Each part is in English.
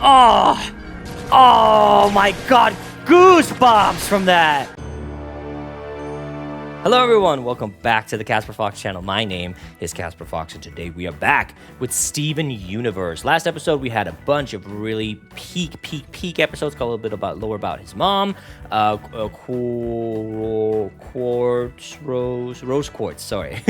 Oh, oh my God, goosebumps from that. Hello everyone, welcome back to the Casper Fox channel. My name is Casper Fox, and today we are back with Steven Universe. Last episode we had a bunch of really peak episodes, called a little bit about about his mom, rose quartz, sorry.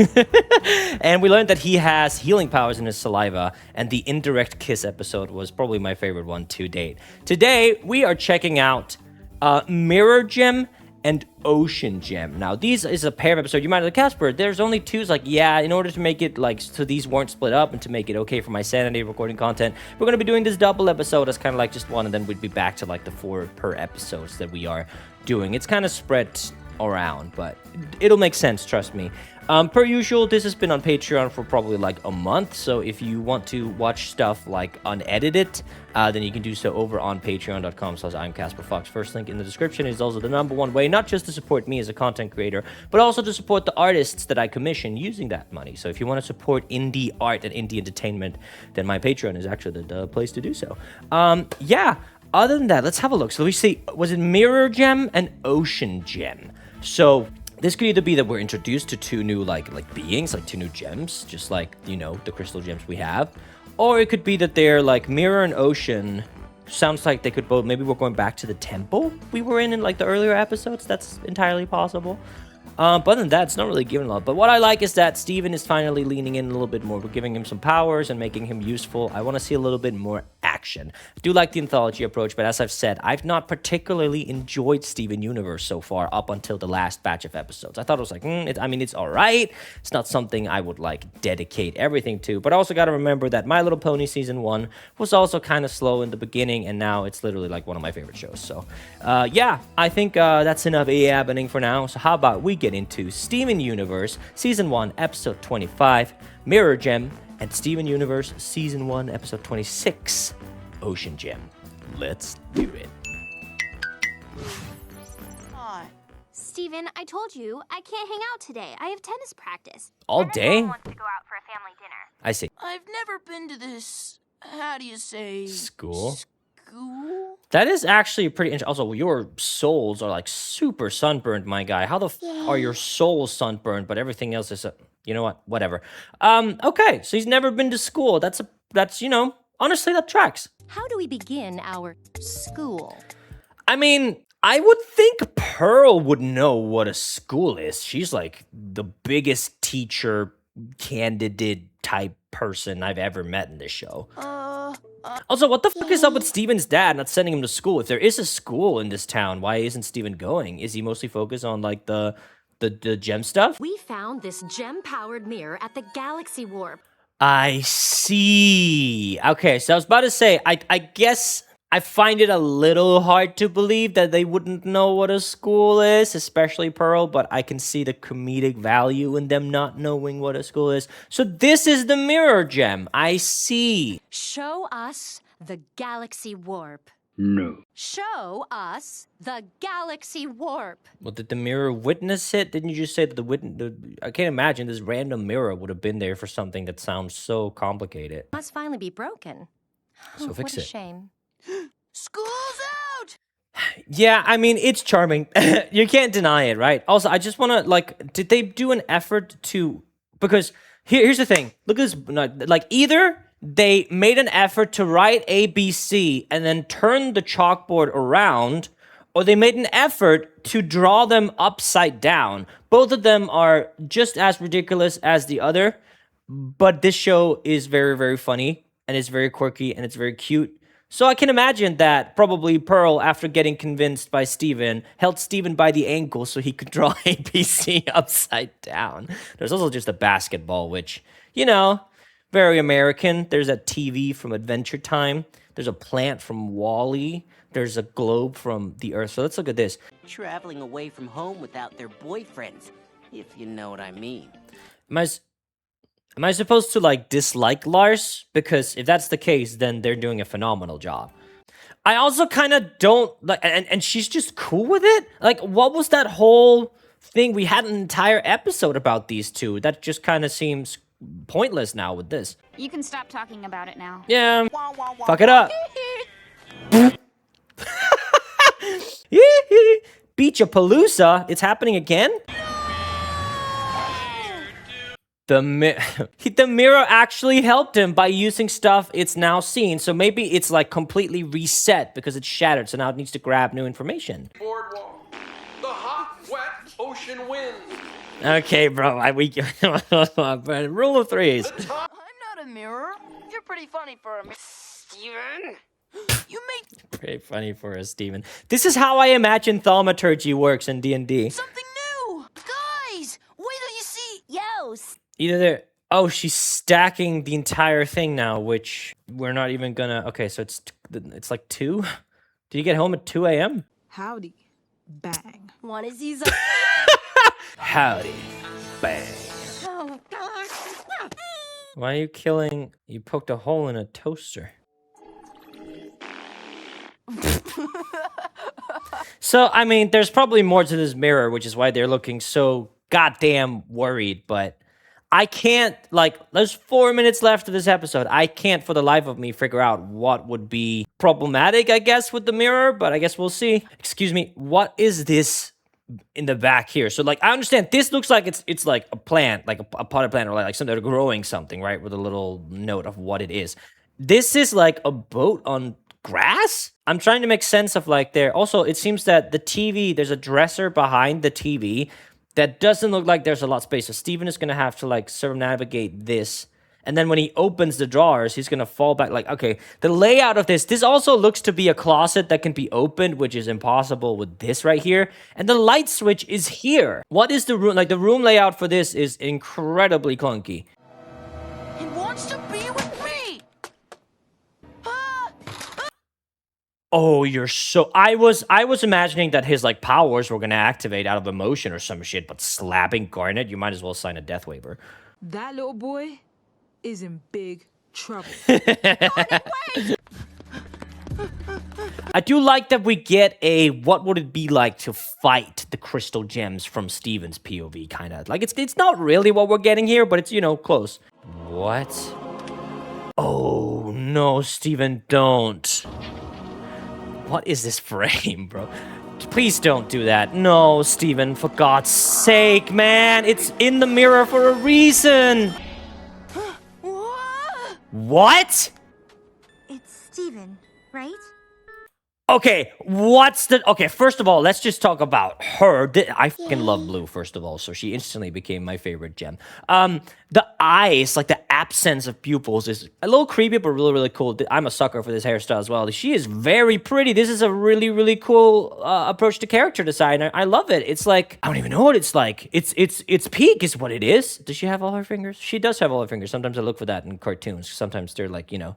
And we learned that he has healing powers in his saliva, and the indirect kiss episode was probably my favorite one to date. Today we are checking out Mirror Gem and Ocean Gem. Now, these is a pair of episodes. You might have like, Casper, there's only two. It's like, yeah, in order to make it like, so these weren't split up and to make it okay for my sanity recording content, we're going to be doing this double episode as kind of like just one, and then we'd be back to like the 4 per episodes that we are doing. It's kind of spread around, but it'll make sense, trust me. Per usual, this has been on Patreon for probably like a month, so if you want to watch stuff like unedited, then you can do so over on patreon.com/I'mCasperFox. First link in the description is also the #1 way, not just to support me as a content creator, but also to support the artists that I commission using that money. So if you want to support indie art and indie entertainment, then my Patreon is actually the place to do so. Yeah, other than that, let's have a look. So we see, was it Mirror Gem and Ocean Gem? So this could either be that we're introduced to two new like beings, like two new gems, just like, you know, the crystal gems we have. Or it could be that they're like Mirror and Ocean. Sounds like they could both, maybe we're going back to the temple we were in like the earlier episodes. That's entirely possible. But other than that, it's not really given a lot. But what I like is that Steven is finally leaning in a little bit more. We're giving him some powers and making him useful. I want to see a little bit more action. I do like the anthology approach, but as I've said, I've not particularly enjoyed Steven Universe so far up until the last batch of episodes. I thought it was like, it's all right. It's not something I would like dedicate everything to. But I also got to remember that My Little Pony Season 1 was also kind of slow in the beginning, and now it's literally like one of my favorite shows. So, yeah, I think that's enough happening for now. So how about we get into Steven Universe Season 1 Episode 25, Mirror Gem, and Steven Universe Season 1 Episode 26, Ocean Gem. Let's do it. Steven, I told you I can't hang out today. I have tennis practice. All day? Everyone wants to go out for a family dinner. I see. I've never been to this, how do you say? School? School? That is actually pretty interesting. Also, your soles are like super sunburned, my guy. How the f are your soles sunburned, but everything else is, you know what? Whatever. Okay, so he's never been to school. That's, you know, honestly, that tracks. How do we begin our school? I mean, I would think Pearl would know what a school is. She's like the biggest teacher candidate type person I've ever met in this show. Also, what the fuck is up with Steven's dad not sending him to school? If there is a school in this town, why isn't Steven going? Is he mostly focused on like the gem stuff? We found this gem-powered mirror at the Galaxy Warp. I see. Okay, so I was about to say, I guess I find it a little hard to believe that they wouldn't know what a school is, especially Pearl, but I can see the comedic value in them not knowing what a school is. So this is the Mirror Gem. I see. Show us the Galaxy Warp. No. Show us the Galaxy Warp. Well, did the mirror witness it? Didn't you just say that I can't imagine this random mirror would have been there for something that sounds so complicated. Must finally be broken. So fix what a it. shame. School's out! Yeah, I mean, it's charming. You can't deny it, right? Also, I just want to, like, did they do an effort to, because here's the thing. Look at this, like, either they made an effort to write ABC and then turn the chalkboard around, or they made an effort to draw them upside down. Both of them are just as ridiculous as the other, but this show is very, very funny, and it's very quirky, and it's very cute. So I can imagine that probably Pearl, after getting convinced by Steven, held Steven by the ankle so he could draw ABC upside down. There's also just a basketball, which, you know, very American. There's a TV from Adventure Time. There's a plant from Wall-E. There's a globe from the Earth. So let's look at this. Traveling away from home without their boyfriends, if you know what I mean. Am I supposed to, like, dislike Lars? Because if that's the case, then they're doing a phenomenal job. I also kind of don't, like, and she's just cool with it? Like, what was that whole thing? We had an entire episode about these two. That just kind of seems pointless now with this. You can stop talking about it now. Yeah, fuck it up. Beach-a-palooza. It's happening again? The mirror actually helped him by using stuff it's now seen. So maybe it's like completely reset because it's shattered. So now it needs to grab new information. Boardwalk. The hot, wet ocean wind. Okay, bro. Rule of threes. I'm not a mirror. You're pretty funny for a mirror. Steven? You made Pretty funny for us, Steven. This is how I imagine thaumaturgy works in D&D. something new! Guys! Wait till you see. Yo, Either there... Oh, she's stacking the entire thing now, which we're not even gonna... Okay, so it's like 2? Did you get home at 2 a.m.? Howdy. Bang. wanna see some? Howdy. Bang. Why are you killing... You poked a hole in a toaster. So, I mean, there's probably more to this mirror, which is why they're looking so goddamn worried, but I can't, like, there's 4 minutes left of this episode. I can't, for the life of me, figure out what would be problematic, I guess, with the mirror, but I guess we'll see. Excuse me, what is this in the back here? So, like, I understand this looks like it's like a plant, like a potted plant, or like something they're growing something, right, with a little note of what it is. This is like a boat on grass? I'm trying to make sense of like there. Also, it seems that the TV, there's a dresser behind the TV that doesn't look like there's a lot of space. So Steven is going to have to like circumnavigate this. And then when he opens the drawers, he's going to fall back. Like, okay, the layout of this also looks to be a closet that can be opened, which is impossible with this right here. And the light switch is here. What is the room? Like the room layout for this is incredibly clunky. He wants to be with me! Oh, you're so... I was imagining that his, like, powers were gonna activate out of emotion or some shit, but slapping Garnet, you might as well sign a death waiver. That little boy is in big trouble. I do like that we get a what would it be like to fight the crystal gems from Steven's POV, kind of. Like, it's not really what we're getting here, but it's, you know, close. What? Oh, no, Steven, don't. What is this frame, bro? Please don't do that. No, Steven, for God's sake, man. It's in the mirror for a reason. What? It's Steven, right? Okay, okay, first of all, let's just talk about her. I fucking love Blue, first of all, so she instantly became my favorite gem. The eyes, like the absence of pupils, is a little creepy, but really, really cool. I'm a sucker for this hairstyle as well. She is very pretty. This is a really, really cool approach to character design. I love it. It's like, I don't even know what it's like. It's peak is what it is. Does she have all her fingers? She does have all her fingers. Sometimes I look for that in cartoons. Sometimes they're like, you know,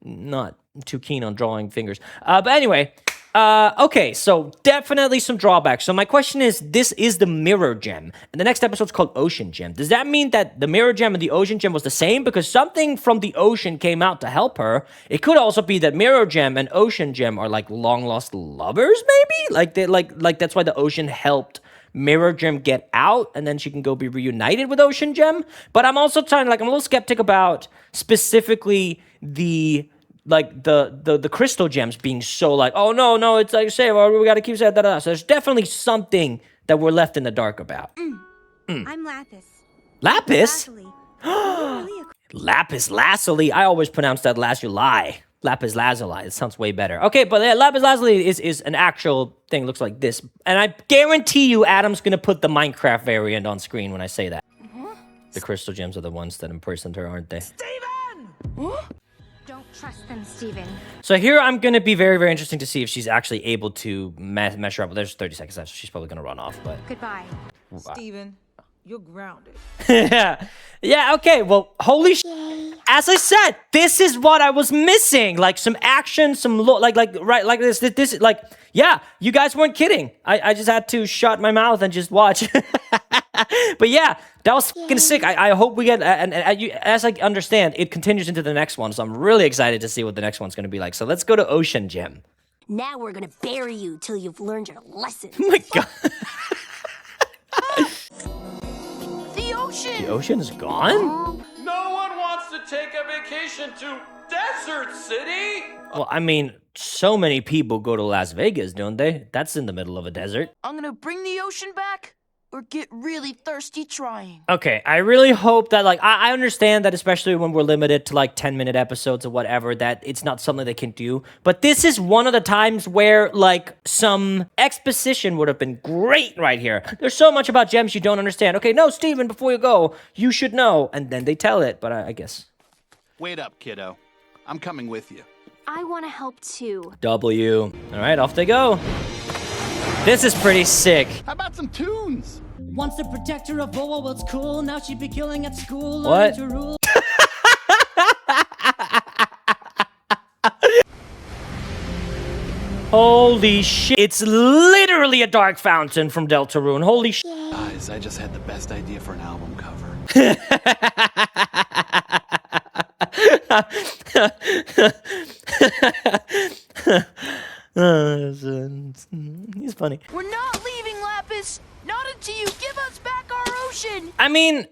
not too keen on drawing fingers. But anyway, okay, so definitely some drawbacks. So my question is, this is the mirror gem, and the next episode's called Ocean Gem. Does that mean that the mirror gem and the ocean gem was the same? Because something from the ocean came out to help her. It could also be that mirror gem and ocean gem are like long lost lovers, maybe? Like they like that's why the ocean helped Mirror Gem get out, and then she can go be reunited with Ocean Gem. But I'm also I'm a little skeptic about specifically the crystal gems being so like, oh no, it's like you say, well, we gotta keep saying that. So there's definitely something that we're left in the dark about. I'm Lapis. Lapis? Lazuli. Lapis Lazuli. I always pronounce that Lazuli. Lapis Lazuli. It sounds way better. Okay, but Lapis Lazuli is an actual thing. Looks like this. And I guarantee you Adam's going to put the Minecraft variant on screen when I say that. The crystal gems are the ones that impersonate her, aren't they? Steven! Don't trust them, Steven. So here I'm going to be very, very interesting to see if she's actually able to measure up. There's 30 seconds left, so she's probably going to run off. But Goodbye. Steven, you're grounded. Yeah, okay, well, holy shit. As I said, this is what I was missing. Like, some action, some this, like, yeah, you guys weren't kidding. I just had to shut my mouth and just watch. But yeah, that was fucking sick. I hope we get, and as I understand, it continues into the next one, so I'm really excited to see what the next one's gonna be like. So let's go to Ocean Gem. Now we're gonna bury you till you've learned your lesson. Oh my god. The ocean! The ocean is gone? No one wants to take a vacation to Desert City. Well, I mean, so many people go to Las Vegas, don't they? That's in the middle of a desert. I'm gonna bring the ocean back or get really thirsty trying. Okay, I really hope that, like, I understand that, especially when we're limited to, like, 10-minute episodes or whatever, that it's not something they can do. But this is one of the times where, like, some exposition would have been great right here. There's so much about gems you don't understand. Okay, no, Steven, before you go, you should know. And then they tell it, but I guess. Wait up, kiddo. I'm coming with you. I want to help too. W. All right, off they go. This is pretty sick. How about some tunes? Once the protector of Boa was cool, now she'd be killing at school. What? learning to rule. Holy shit. It's literally a dark fountain from Deltarune. Holy shit. Guys, I just had the best idea for an album cover. He's funny. We're not leaving, Lapis! Not until you give us back our ocean! I mean,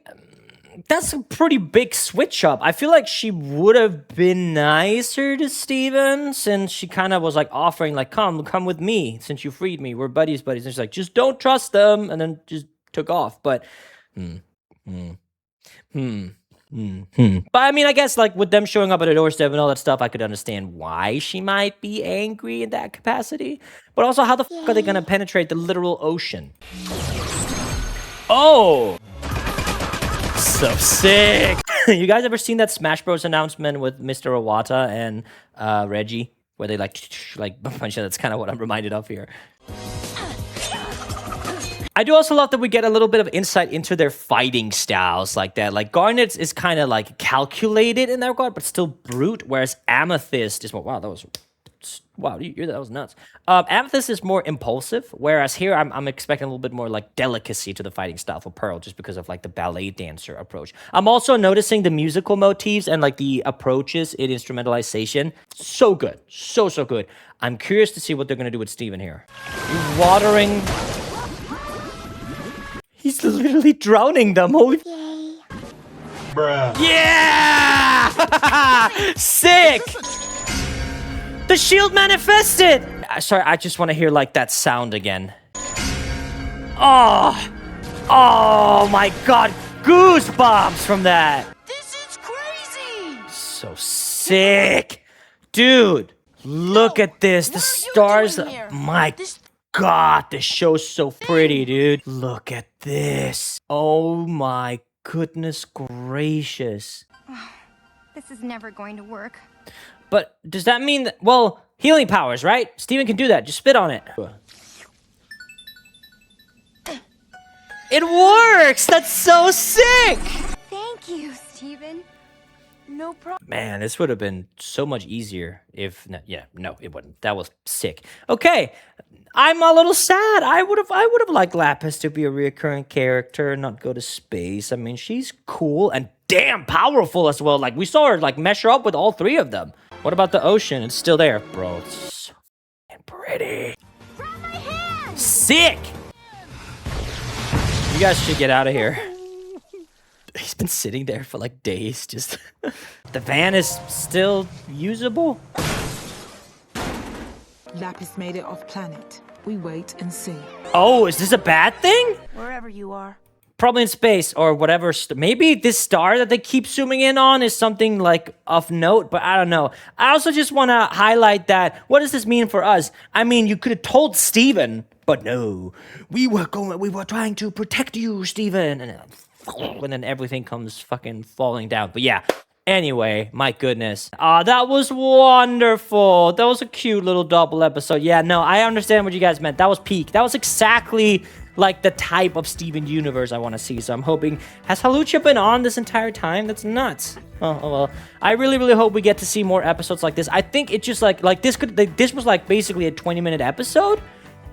that's a pretty big switch up. I feel like she would have been nicer to Steven since she kind of was like offering like, come with me since you freed me. We're buddies. And she's like, just don't trust them. And then just took off. But, But I mean, I guess like with them showing up at a doorstep and all that stuff, I could understand why she might be angry in that capacity. But also, how the fuck are they gonna penetrate the literal ocean? Oh! So sick! You guys ever seen that Smash Bros announcement with Mr. Iwata and Reggie? Where they like a bunch of, that's kind of what I'm reminded of here. I do also love that we get a little bit of insight into their fighting styles like that. Like, Garnet's is kind of, like, calculated in that regard, but still brute, whereas Amethyst is more... Wow, that was... Wow, that was nuts. Amethyst is more impulsive, whereas here I'm expecting a little bit more, like, delicacy to the fighting style for Pearl, just because of, like, the ballet dancer approach. I'm also noticing the musical motifs and, like, the approaches in instrumentalization. So good. So good. I'm curious to see what they're going to do with Steven here. Watering... He's literally drowning them. Holy... Yay. Bruh. Yeah! Sick! The shield manifested! Sorry, I just want to hear, like, that sound again. Oh my god. Goosebumps from that. This is crazy! So sick. Dude, look at this. The stars... My God, this show's so pretty, dude. Look at this. Oh my goodness gracious. This is never going to work. But does that mean that, well, healing powers, right? Steven can do that. Just spit on it. It works! That's so sick! Thank you, Steven. No problem. Man, this would have been so much easier if... No, it wouldn't. That was sick. Okay, I'm a little sad. I would have liked Lapis to be a reoccurring character, not go to space. I mean, she's cool and damn powerful as well. Like, we saw her, like, measure up with all three of them. What about the ocean? It's still there. Bro, it's so pretty. Grab my hand! Sick! You guys should get out of here. He's been sitting there for like days, just... The van is still usable? Lapis made it off planet. We wait and see. Oh, is this a bad thing? Wherever you are. Probably in space or whatever. Maybe this star that they keep zooming in on is something like of note, but I don't know. I also just want to highlight that, what does this mean for us? I mean, you could have told Steven, but no. We were trying to protect you, Steven. And then everything comes fucking falling down. But yeah, anyway, my goodness. That was wonderful. That was a cute little double episode. Yeah, no, I understand what you guys meant. That was peak. That was exactly like the type of Steven universe I want to see. So I'm hoping... Has Halucha been on this entire time? That's nuts. Oh well. I really hope we get to see more episodes like this. I think it just like this was like basically a 20-minute episode.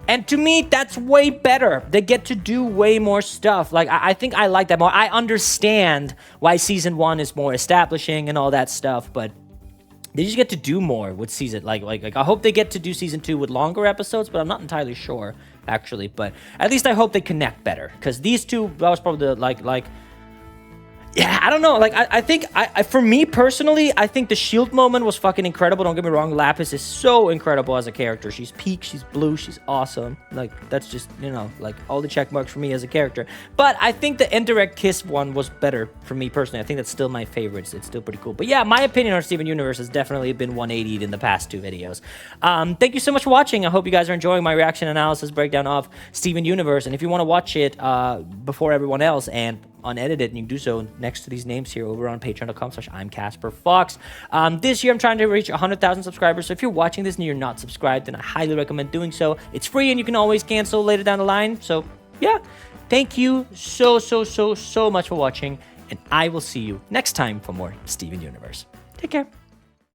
And to me, that's way better. They get to do way more stuff. Like, I think I like that more. I understand why Season 1 is more establishing and all that stuff, but they just get to do more with Season... Like I hope they get to do Season 2 with longer episodes, but I'm not entirely sure, actually. But at least I hope they connect better. Because these two, that was probably the, Yeah, I don't know. Like, I think, for me personally, I think the shield moment was fucking incredible. Don't get me wrong. Lapis is so incredible as a character. She's peak, she's blue, she's awesome. Like, that's just, you know, like, all the check marks for me as a character. But I think the indirect kiss one was better for me personally. I think that's still my favorite. It's still pretty cool. But yeah, my opinion on Steven Universe has definitely been 180'd in the past 2 videos. Thank you so much for watching. I hope you guys are enjoying my reaction analysis breakdown of Steven Universe. And if you want to watch it before everyone else and unedited, and you can do so next to these names here over on patreon.com/I'mCasperFox. This year I'm trying to reach 100,000 subscribers, so if you're watching this and you're not subscribed, then I highly recommend doing so. It's free and you can always cancel later down the line. So yeah, thank you so much for watching, and I will see you next time for more Steven Universe. Take care.